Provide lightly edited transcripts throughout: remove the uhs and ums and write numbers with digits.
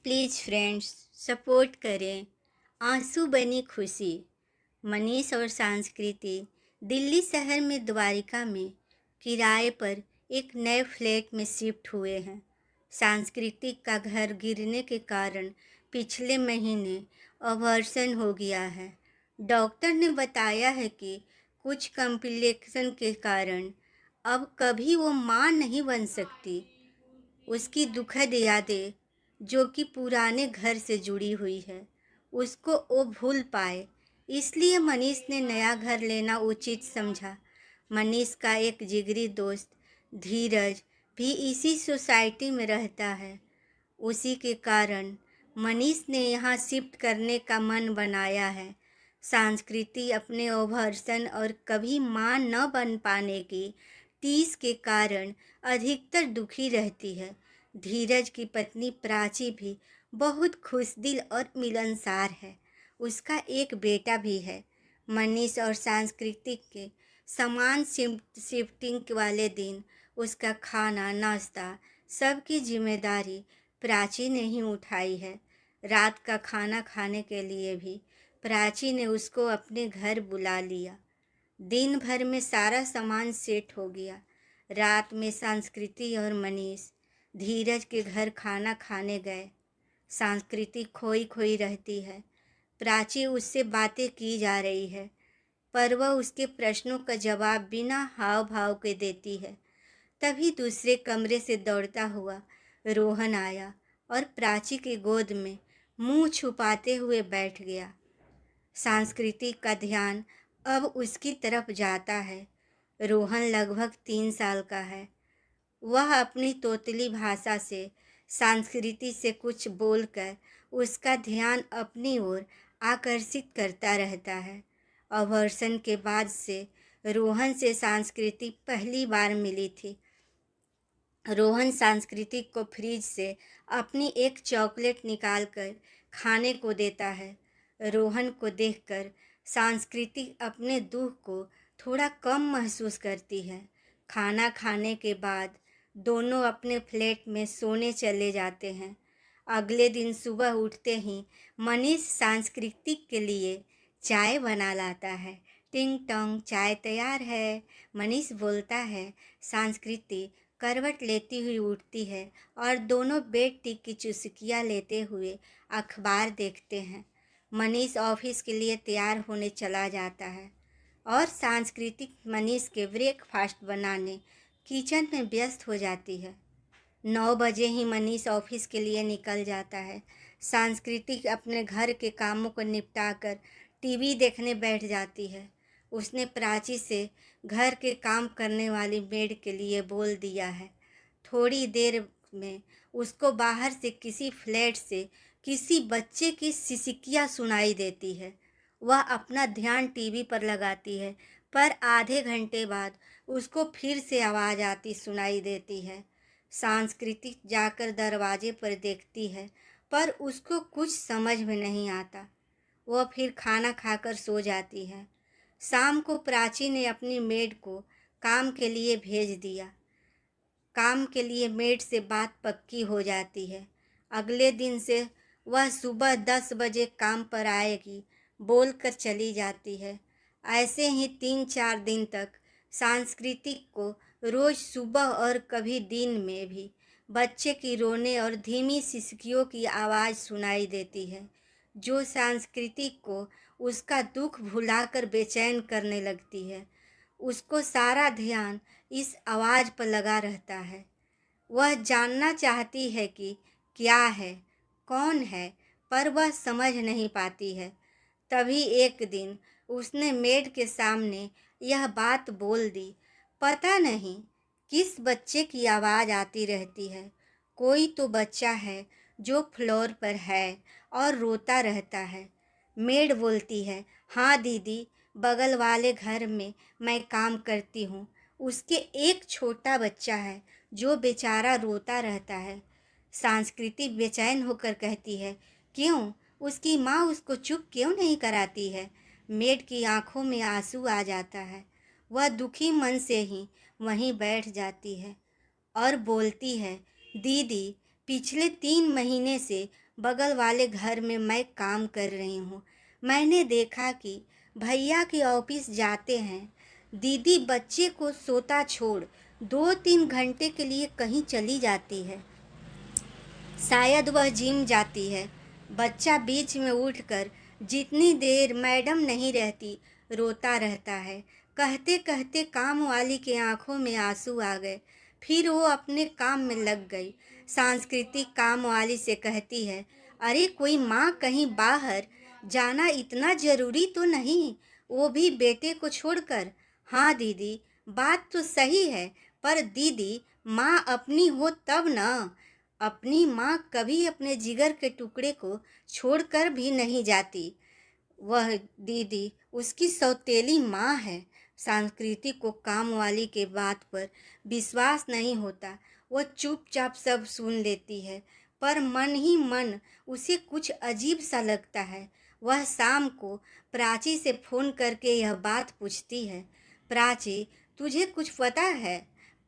Please friends support करें। आंसू बनी खुशी। मनीष और संस्कृति दिल्ली शहर में द्वारिका में किराए पर एक नए फ्लैट में शिफ्ट हुए हैं। सांस्कृतिक का घर गिरने के कारण पिछले महीने अबॉर्शन हो गया है। डॉक्टर ने बताया है कि कुछ कॉम्प्लिकेशन के कारण अब कभी वो मां नहीं बन सकती। उसकी दुखद यादें जो कि पुराने घर से जुड़ी हुई है उसको वो भूल पाए, इसलिए मनीष ने नया घर लेना उचित समझा। मनीष का एक जिगरी दोस्त धीरज भी इसी सोसाइटी में रहता है। उसी के कारण मनीष ने यहाँ शिफ्ट करने का मन बनाया है। संस्कृति अपने ओवरसन और कभी मां न बन पाने की टीस के कारण अधिकतर दुखी रहती है। धीरज की पत्नी प्राची भी बहुत खुशदिल और मिलनसार है। उसका एक बेटा भी है। मनीष और सांस्कृतिक के समान शिफ्टिंग वाले दिन उसका खाना नाश्ता सबकी जिम्मेदारी प्राची ने ही उठाई है। रात का खाना खाने के लिए भी प्राची ने उसको अपने घर बुला लिया। दिन भर में सारा सामान सेट हो गया। रात में संस्कृति और मनीष धीरज के घर खाना खाने गए। संस्कृति खोई खोई रहती है। प्राची उससे बातें की जा रही है पर वह उसके प्रश्नों का जवाब बिना हाव भाव के देती है। तभी दूसरे कमरे से दौड़ता हुआ रोहन आया और प्राची की गोद में मुंह छुपाते हुए बैठ गया। संस्कृति का ध्यान अब उसकी तरफ जाता है। रोहन लगभग 3 साल का है। वह अपनी तोतली भाषा से संस्कृति से कुछ बोलकर उसका ध्यान अपनी ओर आकर्षित करता रहता है। अबॉर्शन के बाद से रोहन से संस्कृति पहली बार मिली थी। रोहन सांस्कृतिक को फ्रिज से अपनी एक चॉकलेट निकालकर खाने को देता है। रोहन को देखकर सांस्कृतिक अपने दुख को थोड़ा कम महसूस करती है। खाना खाने के बाद दोनों अपने फ्लैट में सोने चले जाते हैं। अगले दिन सुबह उठते ही मनीष सांस्कृतिक के लिए चाय बना लाता है। टिंग टोंग, चाय तैयार है, मनीष बोलता है। संस्कृति करवट लेती हुई उठती है और दोनों बेड टी की चुस्कियाँ लेते हुए अखबार देखते हैं। मनीष ऑफिस के लिए तैयार होने चला जाता है और सांस्कृतिक मनीष के ब्रेकफास्ट बनाने किचन में व्यस्त हो जाती है। 9 बजे ही मनीष ऑफिस के लिए निकल जाता है। सांस्कृतिक अपने घर के कामों को निपटाकर टीवी देखने बैठ जाती है। उसने प्राची से घर के काम करने वाली मेड के लिए बोल दिया है। थोड़ी देर में उसको बाहर से किसी फ्लैट से किसी बच्चे की सिसकियाँ सुनाई देती है। वह अपना ध्यान टीवी पर लगाती है पर आधे घंटे बाद उसको फिर से आवाज़ आती सुनाई देती है। सांस्कृतिक जाकर दरवाजे पर देखती है पर उसको कुछ समझ में नहीं आता। वह फिर खाना खाकर सो जाती है। शाम को प्राची ने अपनी मेड को काम के लिए भेज दिया। काम के लिए मेड से बात पक्की हो जाती है। अगले दिन से वह सुबह 10 बजे काम पर आएगी बोलकर चली जाती है। ऐसे ही 3-4 दिन तक सांस्कृतिक को रोज़ सुबह और कभी दिन में भी बच्चे की रोने और धीमी सिसकियों की आवाज़ सुनाई देती है जो सांस्कृतिक को उसका दुख भुलाकर बेचैन करने लगती है। उसको सारा ध्यान इस आवाज़ पर लगा रहता है। वह जानना चाहती है कि क्या है, कौन है, पर वह समझ नहीं पाती है। तभी एक दिन उसने मेड के सामने यह बात बोल दी, पता नहीं किस बच्चे की आवाज़ आती रहती है। कोई तो बच्चा है जो फ्लोर पर है और रोता रहता है। मेड बोलती है, हाँ दीदी, बगल वाले घर में मैं काम करती हूँ। उसके एक छोटा बच्चा है जो बेचारा रोता रहता है। संस्कृति बेचैन होकर कहती है, क्यों, उसकी माँ उसको चुप क्यों नहीं कराती है। मेड की आंखों में आंसू आ जाता है। वह दुखी मन से ही वहीं बैठ जाती है और बोलती है, दीदी पिछले 3 महीने से बगल वाले घर में मैं काम कर रही हूँ। मैंने देखा कि भैया के ऑफिस जाते हैं, दीदी बच्चे को सोता छोड़ 2-3 घंटे के लिए कहीं चली जाती है। शायद वह जिम जाती है। बच्चा बीच में उठकर जितनी देर मैडम नहीं रहती रोता रहता है। कहते कहते काम वाली के आंखों में आंसू आ गए। फिर वो अपने काम में लग गई। सांस्कृतिक काम वाली से कहती है, अरे कोई माँ कहीं बाहर जाना इतना ज़रूरी तो नहीं, वो भी बेटे को छोड़कर। हाँ दीदी, बात तो सही है, पर दीदी माँ अपनी हो तब ना। अपनी माँ कभी अपने जिगर के टुकड़े को छोड़कर भी नहीं जाती। वह दीदी उसकी सौतेली माँ है। संस्कृति को काम वाली के बात पर विश्वास नहीं होता। वह चुपचाप सब सुन लेती है, पर मन ही मन उसे कुछ अजीब सा लगता है। वह शाम को प्राची से फ़ोन करके यह बात पूछती है, प्राची तुझे कुछ पता है?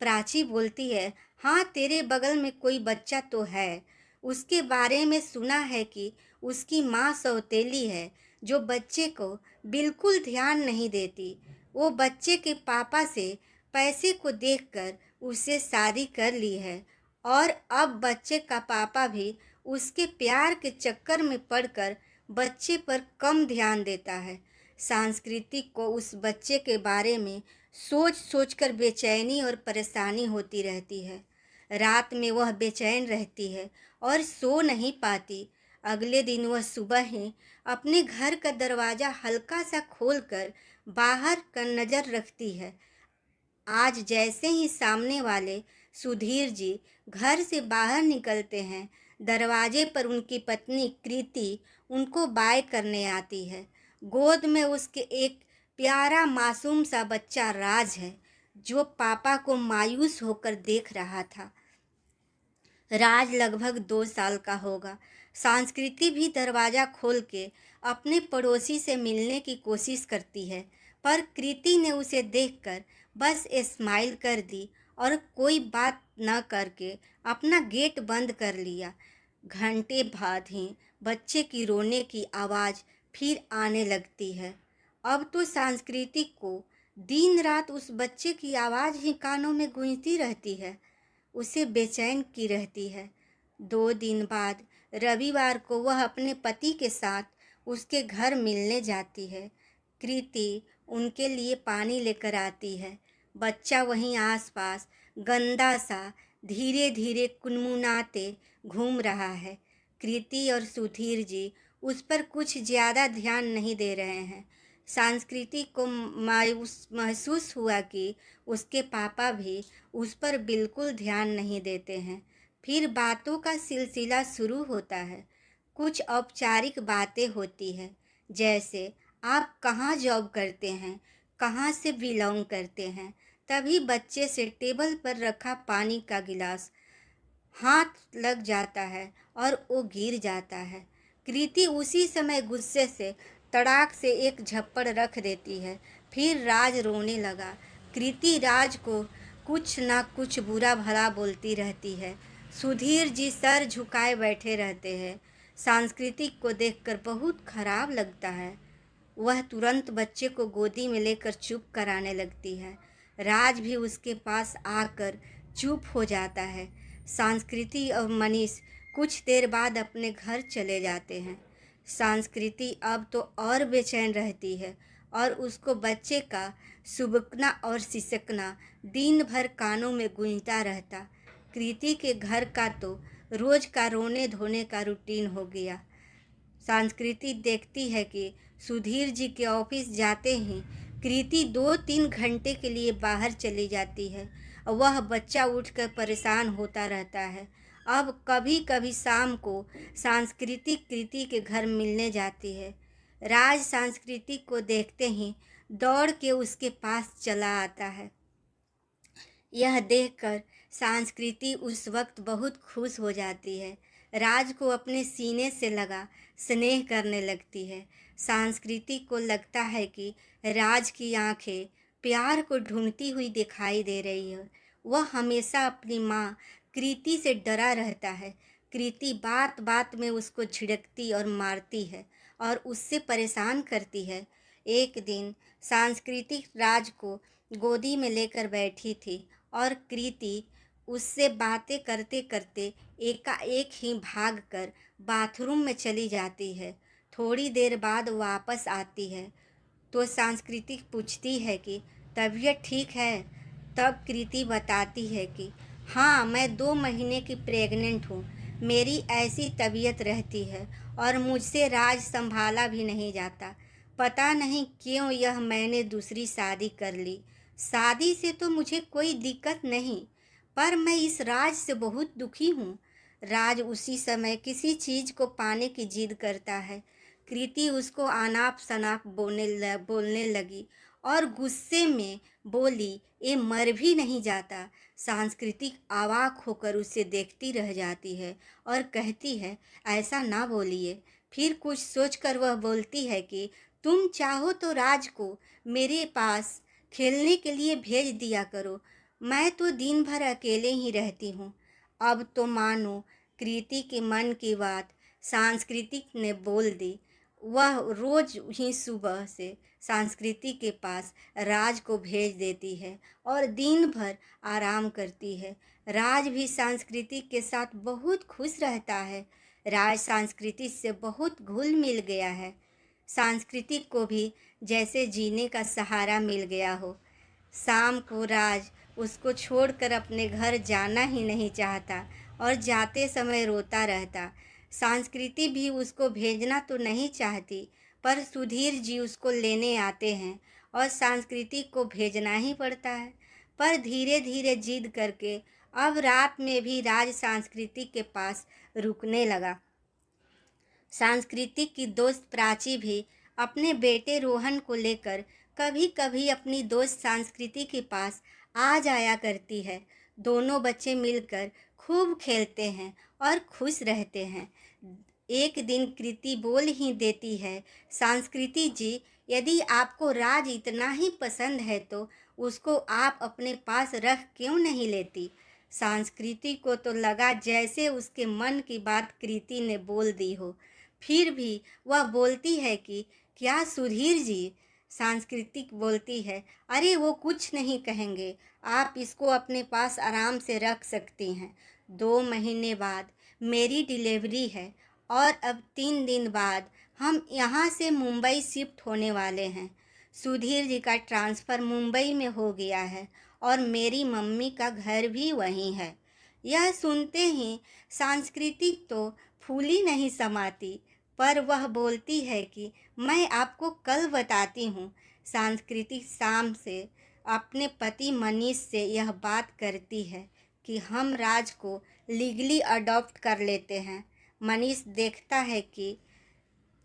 प्राची बोलती है, हाँ तेरे बगल में कोई बच्चा तो है। उसके बारे में सुना है कि उसकी माँ सौतेली है, जो बच्चे को बिल्कुल ध्यान नहीं देती। वो बच्चे के पापा से पैसे को देखकर उससे शादी कर ली है, और अब बच्चे का पापा भी उसके प्यार के चक्कर में पड़कर बच्चे पर कम ध्यान देता है। सांस्कृतिक को उस बच्चे के बारे में सोच सोचकर बेचैनी और परेशानी होती रहती है। रात में वह बेचैन रहती है और सो नहीं पाती। अगले दिन वह सुबह ही अपने घर का दरवाज़ा हल्का सा खोलकर बाहर का नज़र रखती है। आज जैसे ही सामने वाले सुधीर जी घर से बाहर निकलते हैं, दरवाजे पर उनकी पत्नी कृति उनको बाय करने आती है। गोद में उसके एक प्यारा मासूम सा बच्चा राज है, जो पापा को मायूस होकर देख रहा था। राज लगभग 2 साल का होगा। संस्कृति भी दरवाज़ा खोल के अपने पड़ोसी से मिलने की कोशिश करती है, पर कृति ने उसे देखकर बस स्माइल कर दी और कोई बात न करके अपना गेट बंद कर लिया। घंटे बाद ही बच्चे की रोने की आवाज़ फिर आने लगती है। अब तो सांस्कृतिक को दिन रात उस बच्चे की आवाज़ ही कानों में गूंजती रहती है, उसे बेचैन की रहती है। 2 दिन बाद रविवार को वह अपने पति के साथ उसके घर मिलने जाती है। कृति उनके लिए पानी लेकर आती है। बच्चा वहीं आसपास गंदा सा धीरे धीरे कुनमुनाते घूम रहा है। कृति और सुधीर जी उस पर कुछ ज़्यादा ध्यान नहीं दे रहे हैं। संस्कृति को मायूस महसूस हुआ कि उसके पापा भी उस पर बिल्कुल ध्यान नहीं देते हैं। फिर बातों का सिलसिला शुरू होता है। कुछ औपचारिक बातें होती हैं, जैसे आप कहाँ जॉब करते हैं, कहाँ से बिलोंग करते हैं। तभी बच्चे से टेबल पर रखा पानी का गिलास हाथ लग जाता है और वो गिर जाता है। कृति उसी समय गुस्से से तड़ाक से एक झप्पड़ रख देती है। फिर राज रोने लगा। कृति राज को कुछ ना कुछ बुरा भला बोलती रहती है। सुधीर जी सर झुकाए बैठे रहते हैं। सांस्कृतिक को देखकर बहुत खराब लगता है। वह तुरंत बच्चे को गोदी में लेकर चुप कराने लगती है। राज भी उसके पास आकर चुप हो जाता है। संस्कृति और मनीष कुछ देर बाद अपने घर चले जाते हैं। संस्कृति अब तो और बेचैन रहती है और उसको बच्चे का सुबकना और सिसकना दिन भर कानों में गूंजता रहता। कृति के घर का तो रोज़ का रोने धोने का रूटीन हो गया। संस्कृति देखती है कि सुधीर जी के ऑफिस जाते ही कृति 2-3 घंटे के लिए बाहर चली जाती है और वह बच्चा उठकर परेशान होता रहता है। अब कभी कभी शाम को सांस्कृतिक कृति के घर मिलने जाती है। राज सांस्कृतिक को देखते ही दौड़ के उसके पास चला आता है। यह देखकर संस्कृति उस वक्त बहुत खुश हो जाती है। राज को अपने सीने से लगा स्नेह करने लगती है। संस्कृति को लगता है कि राज की आंखें प्यार को ढूंढती हुई दिखाई दे रही है। वह हमेशा अपनी माँ कृति से डरा रहता है। कृति बात बात में उसको झिड़कती और मारती है और उससे परेशान करती है। एक दिन सांस्कृतिक राज को गोदी में लेकर बैठी थी और कृति उससे बातें करते करते एकाएक ही भागकर बाथरूम में चली जाती है। थोड़ी देर बाद वापस आती है तो सांस्कृतिक पूछती है कि तबीयत ठीक है। तब कृति बताती है कि हाँ, मैं 2 महीने की प्रेग्नेंट हूँ। मेरी ऐसी तबीयत रहती है और मुझसे राज संभाला भी नहीं जाता। पता नहीं क्यों यह मैंने दूसरी शादी कर ली। शादी से तो मुझे कोई दिक्कत नहीं, पर मैं इस राज से बहुत दुखी हूँ। राज उसी समय किसी चीज़ को पाने की जिद करता है। कृति उसको अनाप शनाप बोलने लगी और गुस्से में बोली, ये मर भी नहीं जाता। सांस्कृतिक अवाक होकर उसे देखती रह जाती है और कहती है, ऐसा ना बोलिए। फिर कुछ सोचकर वह बोलती है कि तुम चाहो तो राज को मेरे पास खेलने के लिए भेज दिया करो। मैं तो दिन भर अकेले ही रहती हूँ। अब तो मानो कृति के मन की बात सांस्कृतिक ने बोल दी। वह रोज ही सुबह से संस्कृति के पास राज को भेज देती है और दिन भर आराम करती है। राज भी संस्कृति के साथ बहुत खुश रहता है। राज संस्कृति से बहुत घुल मिल गया है। सांस्कृतिक को भी जैसे जीने का सहारा मिल गया हो। शाम को राज उसको छोड़कर अपने घर जाना ही नहीं चाहता और जाते समय रोता रहता। संस्कृति भी उसको भेजना तो नहीं चाहती, पर सुधीर जी उसको लेने आते हैं और संस्कृति को भेजना ही पड़ता है। पर धीरे धीरे जिद करके अब रात में भी राज संस्कृति के पास रुकने लगा। सांस्कृतिक की दोस्त प्राची भी अपने बेटे रोहन को लेकर कभी कभी अपनी दोस्त संस्कृति के पास आ जाया करती है। दोनों बच्चे मिलकर खूब खेलते हैं और खुश रहते हैं। एक दिन कृति बोल ही देती है, संस्कृति जी, यदि आपको राज इतना ही पसंद है तो उसको आप अपने पास रख क्यों नहीं लेती। संस्कृति को तो लगा जैसे उसके मन की बात कृति ने बोल दी हो। फिर भी वह बोलती है कि क्या सुधीर जी। सांस्कृतिक बोलती है, अरे वो कुछ नहीं कहेंगे, आप इसको अपने पास आराम से रख सकती हैं। 2 महीने बाद मेरी डिलीवरी है और अब 3 दिन बाद हम यहाँ से मुंबई शिफ्ट होने वाले हैं। सुधीर जी का ट्रांसफ़र मुंबई में हो गया है और मेरी मम्मी का घर भी वहीं है। यह सुनते ही सांस्कृतिक तो फूली नहीं समाती, पर वह बोलती है कि मैं आपको कल बताती हूँ। सांस्कृतिक शाम से अपने पति मनीष से यह बात करती है कि हम राज को लीगली अडॉप्ट कर लेते हैं। मनीष देखता है कि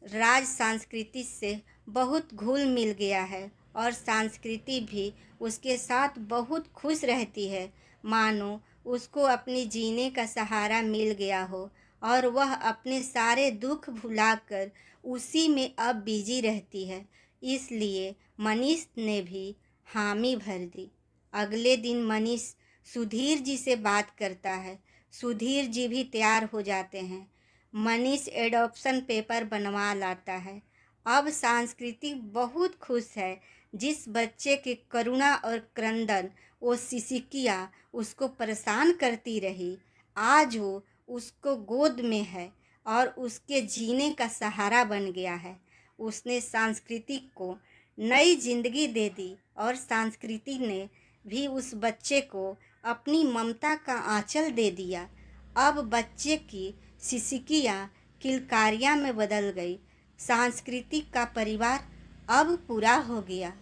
राज संस्कृति से बहुत घुल मिल गया है और संस्कृति भी उसके साथ बहुत खुश रहती है, मानो उसको अपने जीने का सहारा मिल गया हो और वह अपने सारे दुख भुलाकर उसी में अब बिजी रहती है। इसलिए मनीष ने भी हामी भर दी। अगले दिन मनीष सुधीर जी से बात करता है। सुधीर जी भी तैयार हो जाते हैं। मनीष एडॉप्शन पेपर बनवा लाता है। अब संस्कृति बहुत खुश है। जिस बच्चे की करुणा और क्रंदन वो सिसिकिया उसको परेशान करती रही, आज वो उसको गोद में है और उसके जीने का सहारा बन गया है। उसने संस्कृति को नई जिंदगी दे दी और संस्कृति ने भी उस बच्चे को अपनी ममता का आंचल दे दिया। अब बच्चे की सिसिकिया किलकारियाँ में बदल गई। सांस्कृतिक का परिवार अब पूरा हो गया।